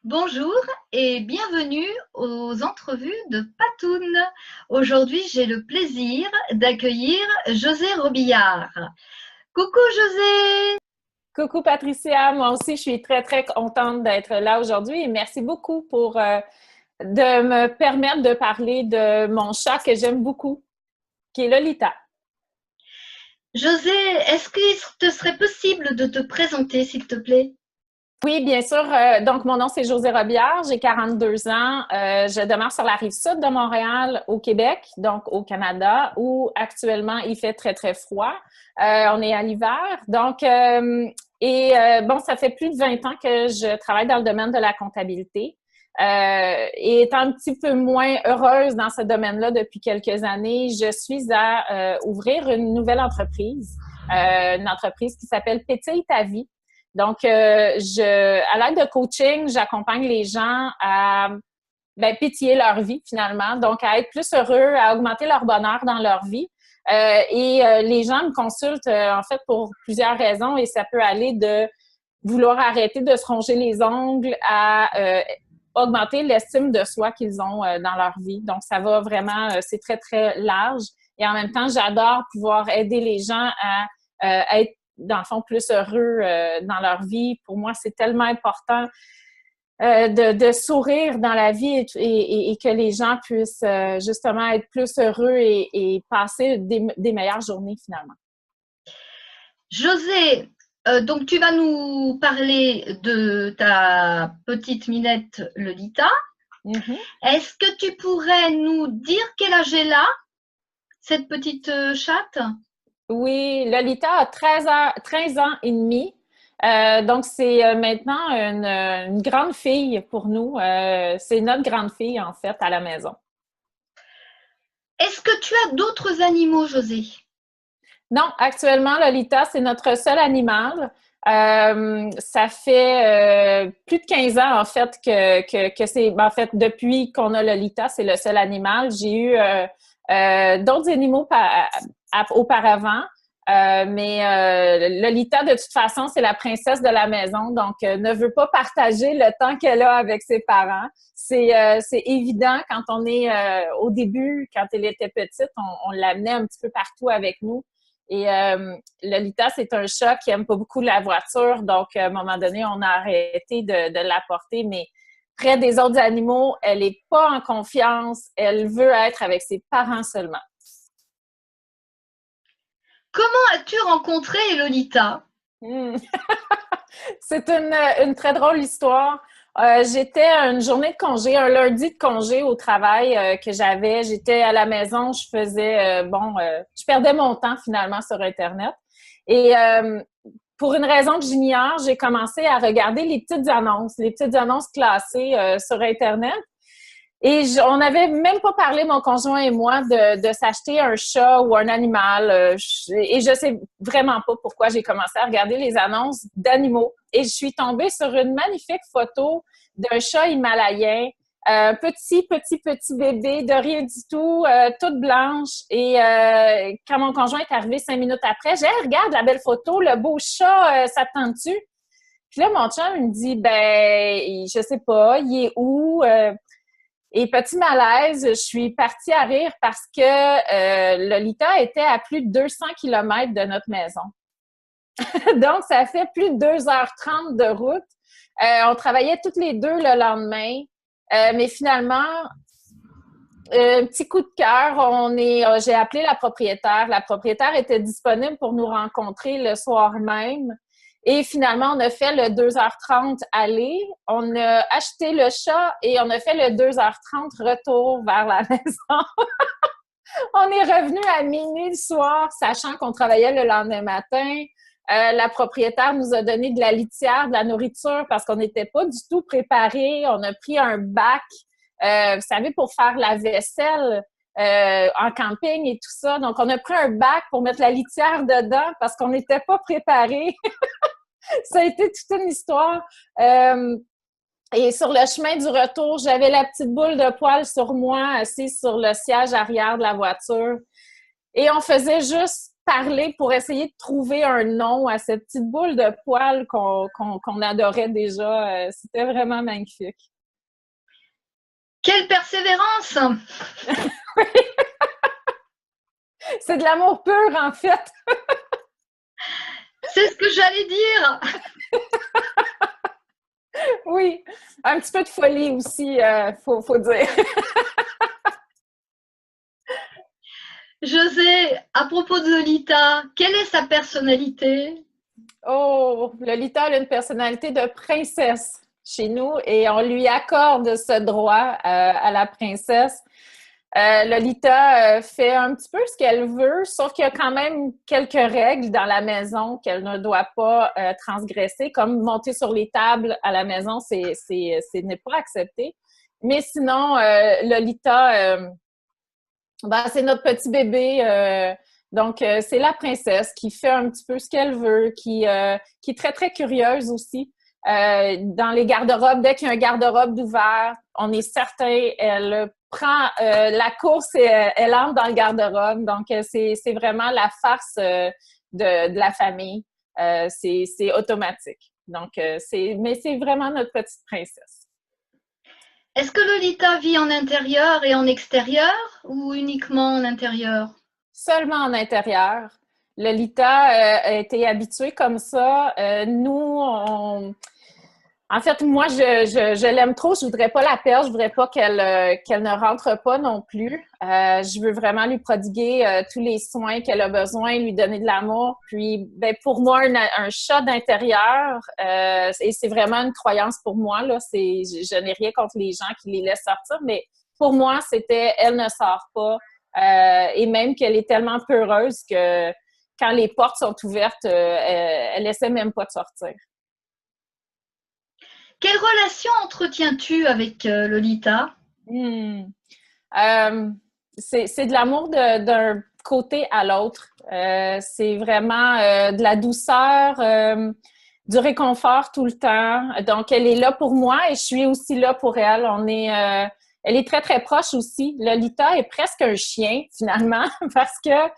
Bonjour et bienvenue aux entrevues de Patoun. Aujourd'hui, j'ai le plaisir d'accueillir José Robillard. Coucou José! Coucou Patricia, moi aussi je suis très très contente d'être là aujourd'hui et merci beaucoup pour de me permettre de parler de mon chat que j'aime beaucoup, qui est Lolita. José, est-ce qu'il te serait possible de te présenter, s'il te plaît? Oui, bien sûr. Donc, mon nom, c'est José Robillard. J'ai 42 ans. Je demeure sur la rive sud de Montréal, au Québec, donc au Canada, où actuellement, il fait très, très froid. On est à l'hiver. Donc, bon, ça fait plus de 20 ans que je travaille dans le domaine de la comptabilité. Et étant un petit peu moins heureuse dans ce domaine-là depuis quelques années, je suis à ouvrir une nouvelle entreprise, une entreprise qui s'appelle Pétille ta vie. Donc, à l'aide de coaching, j'accompagne les gens à pétiller leur vie finalement, donc à être plus heureux, à augmenter leur bonheur dans leur vie. Les gens me consultent en fait pour plusieurs raisons et ça peut aller de vouloir arrêter de se ronger les ongles à augmenter l'estime de soi qu'ils ont dans leur vie. Donc, ça va vraiment, c'est très, très large. Et en même temps, j'adore pouvoir aider les gens à être dans le fond, plus heureux dans leur vie. Pour moi, c'est tellement important de sourire dans la vie et que les gens puissent justement être plus heureux et passer des meilleures journées finalement. José, donc tu vas nous parler de ta petite minette Lolita. Mm-hmm. Est-ce que tu pourrais nous dire quel âge elle a, cette petite chatte? Oui, Lolita a 13 ans et demi. Donc, c'est maintenant une grande fille pour nous. C'est notre grande fille, en fait, à la maison. Est-ce que tu as d'autres animaux, José? Non, actuellement, Lolita, c'est notre seul animal. Ça fait plus de 15 ans, en fait, que c'est... En fait, depuis qu'on a Lolita, c'est le seul animal. J'ai eu d'autres animaux auparavant, mais Lolita, de toute façon, c'est la princesse de la maison, donc ne veut pas partager le temps qu'elle a avec ses parents. C'est évident quand on est au début, quand elle était petite, on l'amenait un petit peu partout avec nous. Et Lolita, c'est un chat qui aime pas beaucoup la voiture, donc à un moment donné, on a arrêté de l'apporter, mais près des autres animaux, elle est pas en confiance, elle veut être avec ses parents seulement. Comment as-tu rencontré Lolita? Hmm. C'est une très drôle histoire. J'étais à une journée de congé, un lundi de congé au travail que j'avais. J'étais à la maison, je faisais, je perdais mon temps finalement sur Internet. Et pour une raison que j'ignore, j'ai commencé à regarder les petites annonces classées sur Internet. Et on n'avait même pas parlé, mon conjoint et moi, de s'acheter un chat ou un animal. Et je sais vraiment pas pourquoi j'ai commencé à regarder les annonces d'animaux. Et je suis tombée sur une magnifique photo d'un chat himalayen, petit bébé, de rien du tout, toute blanche. Et quand mon conjoint est arrivé 5 minutes après, j'ai dit hey, regarde la belle photo, le beau chat, ça te tente-tu? Puis là, mon chum il me dit, ben, je sais pas, il est où? Et petit malaise, je suis partie à rire parce que Lolita était à plus de 200 kilomètres de notre maison. Donc, ça fait plus de 2h30 de route. On travaillait toutes les deux le lendemain. Mais finalement, un petit coup de cœur, j'ai appelé la propriétaire. La propriétaire était disponible pour nous rencontrer le soir même. Et finalement, on a fait le 2h30 aller. On a acheté le chat et on a fait le 2h30 retour vers la maison. On est revenu à minuit le soir, sachant qu'on travaillait le lendemain matin. La propriétaire nous a donné de la litière, de la nourriture parce qu'on n'était pas du tout préparés. On a pris un bac, vous savez, pour faire la vaisselle en camping et tout ça. Donc, on a pris un bac pour mettre la litière dedans parce qu'on n'était pas préparés. Ça a été toute une histoire. Et sur le chemin du retour, j'avais la petite boule de poils sur moi, assise sur le siège arrière de la voiture. Et on faisait juste parler pour essayer de trouver un nom à cette petite boule de poils qu'on adorait déjà. C'était vraiment magnifique. Quelle persévérance! C'est de l'amour pur, en fait. C'est ce que j'allais dire. Oui, un petit peu de folie aussi, faut dire. José, à propos de Lolita, quelle est sa personnalité? Oh, Lolita a une personnalité de princesse chez nous et on lui accorde ce droit à la princesse. Lolita fait un petit peu ce qu'elle veut, sauf qu'il y a quand même quelques règles dans la maison qu'elle ne doit pas transgresser, comme monter sur les tables à la maison, ce n'est pas accepté. Mais sinon, Lolita, c'est notre petit bébé. Donc, c'est la princesse qui fait un petit peu ce qu'elle veut, qui est très, très curieuse aussi. Dans les garde-robes, dès qu'il y a un garde-robe d'ouvert, on est certain, elle prend la course et elle entre dans le garde-robe. Donc, c'est vraiment la farce de la famille. C'est automatique. Donc, mais c'est vraiment notre petite princesse. Est-ce que Lolita vit en intérieur et en extérieur ou uniquement en intérieur? Seulement en intérieur. Lolita a été habituée comme ça. En fait, moi, je l'aime trop. Je voudrais pas la perdre. Je voudrais pas qu'elle ne rentre pas non plus. Je veux vraiment lui prodiguer tous les soins qu'elle a besoin, lui donner de l'amour. Puis, ben, pour moi, un chat d'intérieur, et c'est vraiment une croyance pour moi, là, je n'ai rien contre les gens qui les laissent sortir, mais pour moi, c'était elle ne sort pas. Et même qu'elle est tellement peureuse que quand les portes sont ouvertes, elle essaie même pas de sortir. Quelle relation entretiens-tu avec Lolita? C'est de l'amour d'un côté à l'autre. C'est vraiment de la douceur, du réconfort tout le temps. Donc, elle est là pour moi et je suis aussi là pour elle. Elle est très, très proche aussi. Lolita est presque un chien, finalement, parce que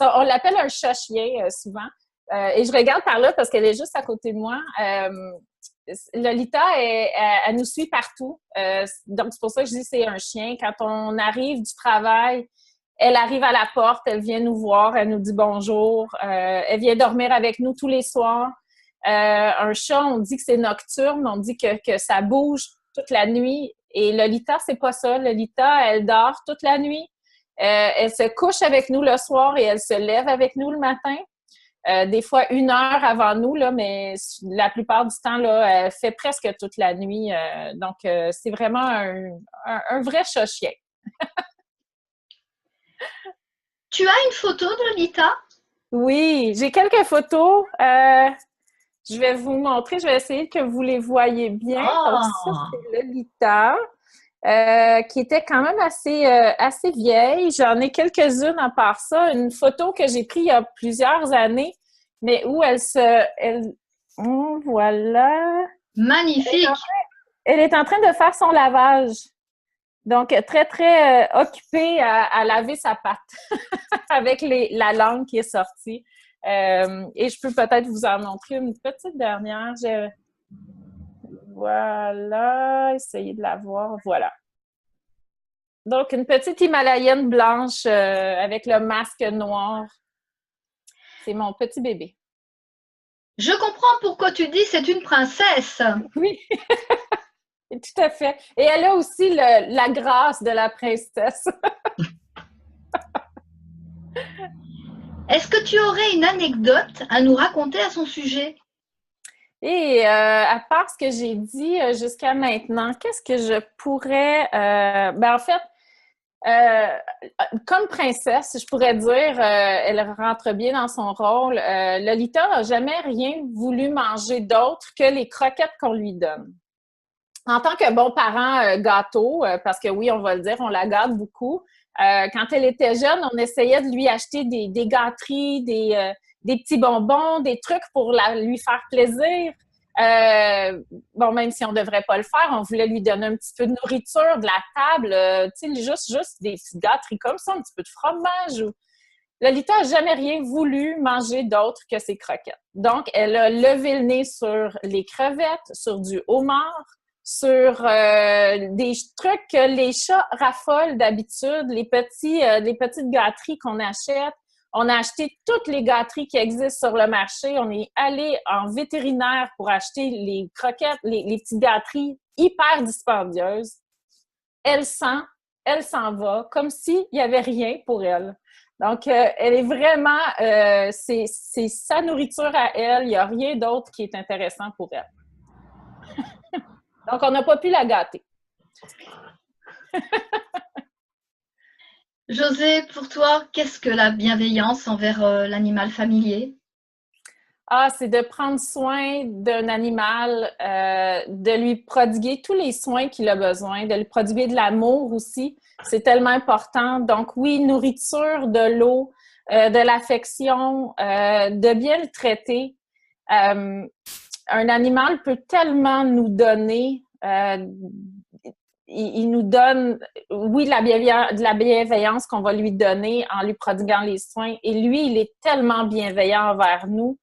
on l'appelle un chat-chien souvent. Et je regarde par là parce qu'elle est juste à côté de moi. Lolita, elle nous suit partout. Donc, c'est pour ça que je dis que c'est un chien. Quand on arrive du travail, elle arrive à la porte, elle vient nous voir, elle nous dit bonjour. Elle vient dormir avec nous tous les soirs. Un chat, on dit que c'est nocturne, on dit que ça bouge toute la nuit. Et Lolita, c'est pas ça. Lolita, elle dort toute la nuit. Elle se couche avec nous le soir et elle se lève avec nous le matin. Des fois 1 heure avant nous, là, mais la plupart du temps, là, elle fait presque toute la nuit. Donc, c'est vraiment un vrai chat-chien. Tu as une photo de Lolita? Oui, j'ai quelques photos. Je vais vous montrer. Je vais essayer que vous les voyez bien. Donc, ça, c'est Lolita. Qui était quand même assez vieille. J'en ai quelques-unes à part ça. Une photo que j'ai prise il y a plusieurs années, mais où voilà. Magnifique! Elle est en train de faire son lavage. Donc, très, très occupée à laver sa patte avec la langue qui est sortie. Et je peux peut-être vous en montrer une petite dernière. Voilà, essayez de la voir. Voilà. Donc, une petite Himalayenne blanche avec le masque noir. C'est mon petit bébé. Je comprends pourquoi tu dis c'est une princesse. Oui, tout à fait. Et elle a aussi la grâce de la princesse. Est-ce que tu aurais une anecdote à nous raconter à son sujet? Et à part ce que j'ai dit jusqu'à maintenant, qu'est-ce que je pourrais... en fait, comme princesse, je pourrais dire, elle rentre bien dans son rôle. Lolita n'a jamais rien voulu manger d'autre que les croquettes qu'on lui donne. En tant que bon parent gâteau, parce que oui, on va le dire, on la gâte beaucoup. Quand elle était jeune, on essayait de lui acheter des gâteries, des petits bonbons, des trucs pour lui faire plaisir. Même si on ne devrait pas le faire, on voulait lui donner un petit peu de nourriture, de la table, tu sais, juste des petites gâteries comme ça, un petit peu de fromage. Lolita n'a jamais rien voulu manger d'autre que ses croquettes. Donc, elle a levé le nez sur les crevettes, sur du homard, sur des trucs que les chats raffolent d'habitude, les petites gâteries qu'on achète. On a acheté toutes les gâteries qui existent sur le marché. On est allé en vétérinaire pour acheter les croquettes, les petites gâteries hyper dispendieuses. Elle s'en va, comme s'il n'y avait rien pour elle. Donc, elle est vraiment, c'est sa nourriture à elle. Il n'y a rien d'autre qui est intéressant pour elle. Donc, on n'a pas pu la gâter. Josée, pour toi, qu'est-ce que la bienveillance envers l'animal familier? Ah, c'est de prendre soin d'un animal, de lui prodiguer tous les soins qu'il a besoin, de lui prodiguer de l'amour aussi. C'est tellement important. Donc oui, nourriture, de l'eau, de l'affection, de bien le traiter. Un animal peut tellement nous donner. Il nous donne, oui, de la bienveillance qu'on va lui donner en lui prodiguant les soins. Et lui, il est tellement bienveillant envers nous.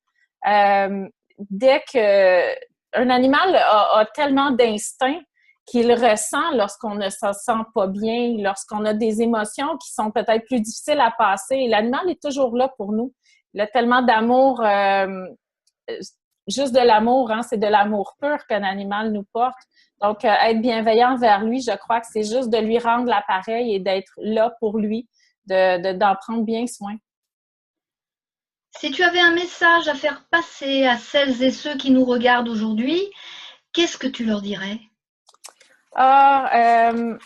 Dès que un animal a tellement d'instinct qu'il ressent lorsqu'on ne se sent pas bien, lorsqu'on a des émotions qui sont peut-être plus difficiles à passer. L'animal est toujours là pour nous. Il a tellement d'amour, juste de l'amour, hein, c'est de l'amour pur qu'un animal nous porte. Donc, être bienveillant vers lui, je crois que c'est juste de lui rendre l'appareil et d'être là pour lui, d'en prendre bien soin. Si tu avais un message à faire passer à celles et ceux qui nous regardent aujourd'hui, qu'est-ce que tu leur dirais? Ben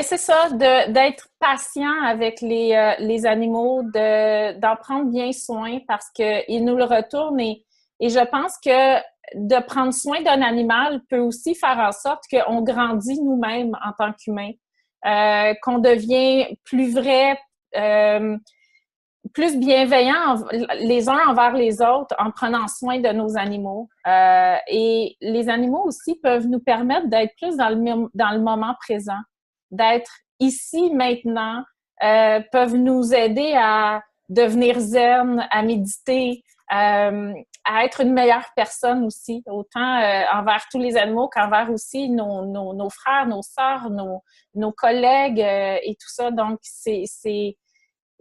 c'est ça, d'être patient avec les animaux, d'en prendre bien soin parce qu'ils nous le retournent et je pense que de prendre soin d'un animal peut aussi faire en sorte qu'on grandit nous-mêmes en tant qu'humains, qu'on devient plus vrai, plus bienveillants les uns envers les autres en prenant soin de nos animaux. Et les animaux aussi peuvent nous permettre d'être plus dans le moment présent, d'être ici, maintenant, peuvent nous aider à devenir zen, à méditer, à être une meilleure personne aussi, autant envers tous les animaux qu'envers aussi nos frères, nos sœurs, nos collègues et tout ça. Donc, c'est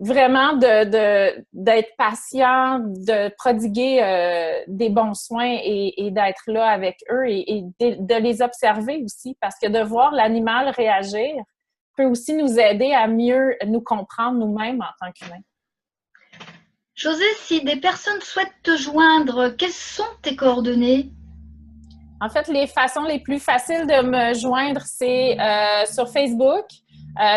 vraiment d'être patient, de prodiguer des bons soins et d'être là avec eux et de les observer aussi, parce que de voir l'animal réagir peut aussi nous aider à mieux nous comprendre nous-mêmes en tant qu'humains. Josée, si des personnes souhaitent te joindre, quelles sont tes coordonnées? En fait, les façons les plus faciles de me joindre, c'est sur Facebook.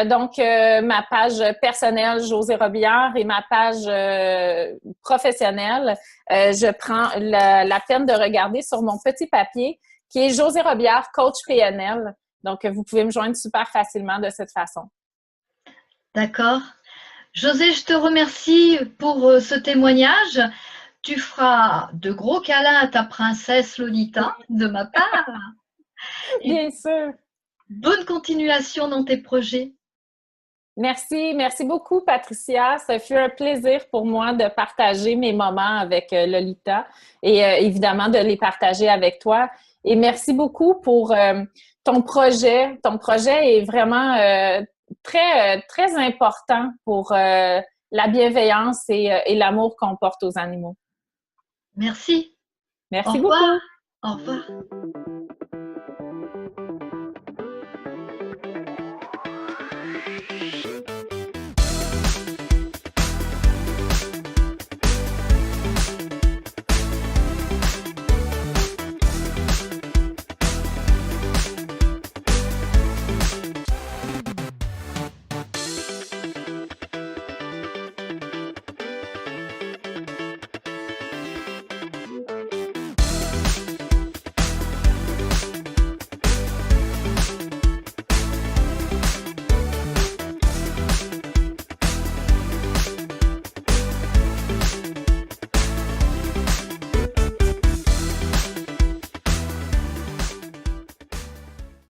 Donc, ma page personnelle, Josée Robillard, et ma page professionnelle, je prends la peine de regarder sur mon petit papier qui est Josée Robillard, coach PNL. Donc, vous pouvez me joindre super facilement de cette façon. D'accord. Josée, je te remercie pour ce témoignage. Tu feras de gros câlins à ta princesse Lolita de ma part. Bien sûr. Bonne continuation dans tes projets. Merci beaucoup, Patricia. Ça fut un plaisir pour moi de partager mes moments avec Lolita et évidemment de les partager avec toi. Et merci beaucoup pour ton projet. Ton projet est vraiment très important pour la bienveillance et l'amour qu'on porte aux animaux. Merci. Merci beaucoup. Au revoir.